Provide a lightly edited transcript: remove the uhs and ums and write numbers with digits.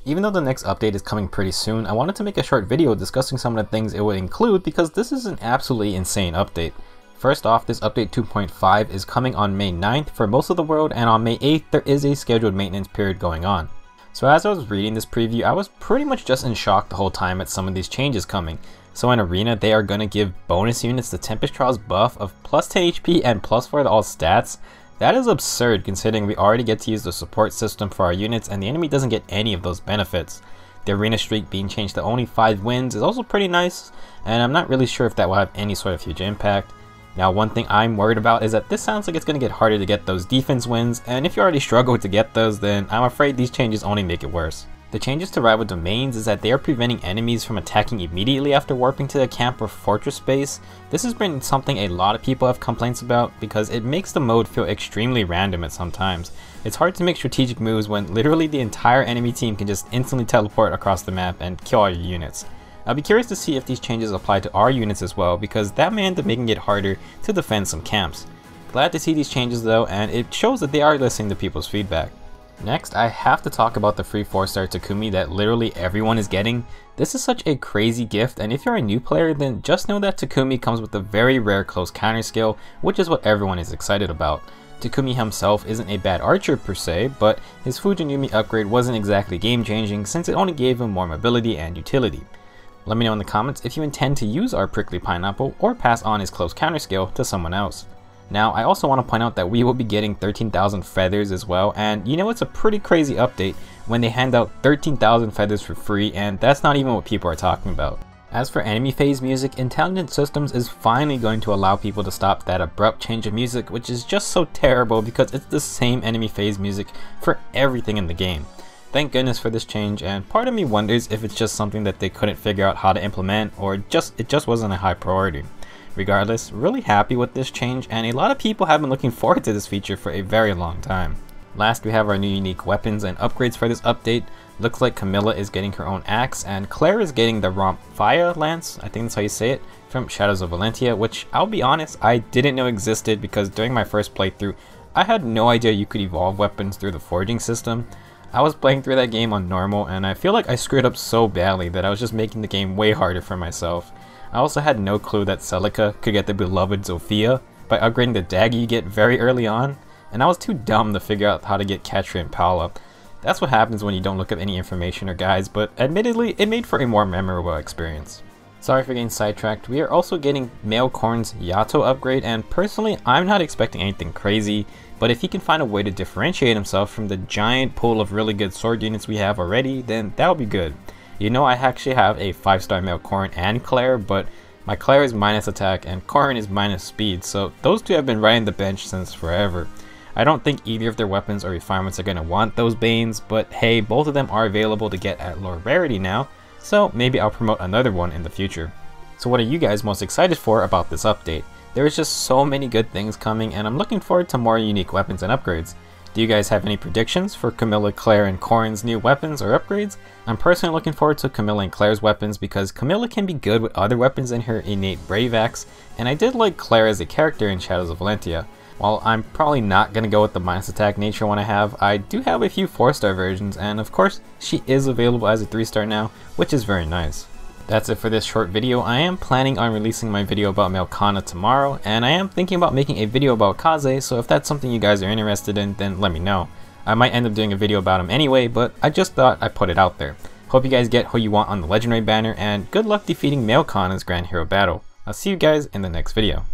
Even though the next update is coming pretty soon, I wanted to make a short video discussing some of the things it would include because this is an absolutely insane update. First off, this update 2.5 is coming on May 9th for most of the world, and on May 8th there is a scheduled maintenance period going on. So as I was reading this preview, I was pretty much just in shock the whole time at some of these changes coming. So in Arena, they are going to give bonus units the Tempest Trials buff of plus 10 HP and plus 4 to all stats. That is absurd considering we already get to use the support system for our units and the enemy doesn't get any of those benefits. The Arena streak being changed to only 5 wins is also pretty nice, and I'm not really sure if that will have any sort of huge impact. Now one thing I'm worried about is that this sounds like it's going to get harder to get those defense wins, and if you already struggle to get those, then I'm afraid these changes only make it worse. The changes to rival domains is that they are preventing enemies from attacking immediately after warping to the camp or fortress base. This has been something a lot of people have complaints about because it makes the mode feel extremely random at some times. It's hard to make strategic moves when literally the entire enemy team can just instantly teleport across the map and kill all your units. I'll be curious to see if these changes apply to our units as well because that may end up making it harder to defend some camps. Glad to see these changes though, and it shows that they are listening to people's feedback. Next, I have to talk about the free 4-star Takumi that literally everyone is getting. This is such a crazy gift, and if you're a new player, then just know that Takumi comes with a very rare close counter skill, which is what everyone is excited about. Takumi himself isn't a bad archer per se, but his Fujinumi upgrade wasn't exactly game changing since it only gave him more mobility and utility. Let me know in the comments if you intend to use our prickly pineapple or pass on his close counter skill to someone else. Now, I also want to point out that we will be getting 13,000 feathers as well, and you know it's a pretty crazy update when they hand out 13,000 feathers for free, and that's not even what people are talking about. As for enemy phase music, Intelligent Systems is finally going to allow people to stop that abrupt change of music, which is just so terrible because it's the same enemy phase music for everything in the game. Thank goodness for this change, and part of me wonders if it's just something that they couldn't figure out how to implement or it just wasn't a high priority. Regardless, really happy with this change, and a lot of people have been looking forward to this feature for a very long time. Last, we have our new unique weapons and upgrades for this update. Looks like Camilla is getting her own axe, and Claire is getting the Rompfire Lance, I think that's how you say it, from Shadows of Valentia, which I'll be honest, I didn't know existed because during my first playthrough, I had no idea you could evolve weapons through the forging system. I was playing through that game on normal, and I feel like I screwed up so badly that I was just making the game way harder for myself. I also had no clue that Celica could get the beloved Zofia by upgrading the dagger you get very early on, and I was too dumb to figure out how to get Catra and Paula. That's what happens when you don't look up any information or guides, but admittedly, it made for a more memorable experience. Sorry for getting sidetracked, we are also getting Male Corn's Yato upgrade, and personally, I'm not expecting anything crazy, but if he can find a way to differentiate himself from the giant pool of really good sword units we have already, then that'll be good. You know, I actually have a 5-star Male Corn and Claire, but my Claire is minus attack and Corn is minus speed, so those two have been riding the bench since forever. I don't think either of their weapons or refinements are going to want those Banes, but hey, both of them are available to get at lower rarity now, so maybe I'll promote another one in the future. So what are you guys most excited for about this update? There is just so many good things coming, and I'm looking forward to more unique weapons and upgrades. Do you guys have any predictions for Camilla, Claire, and Corn's new weapons or upgrades? I'm personally looking forward to Camilla and Claire's weapons because Camilla can be good with other weapons in her innate Brave Axe, and I did like Claire as a character in Shadows of Valentia. While I'm probably not going to go with the minus attack nature one I do have a few 4-star versions, and of course, she is available as a 3-star now, which is very nice. That's it for this short video. I am planning on releasing my video about Melkana tomorrow, and I am thinking about making a video about Kaze, so if that's something you guys are interested in, then let me know. I might end up doing a video about him anyway, but I just thought I'd put it out there. Hope you guys get who you want on the legendary banner, and good luck defeating Melkana's Grand Hero battle. I'll see you guys in the next video.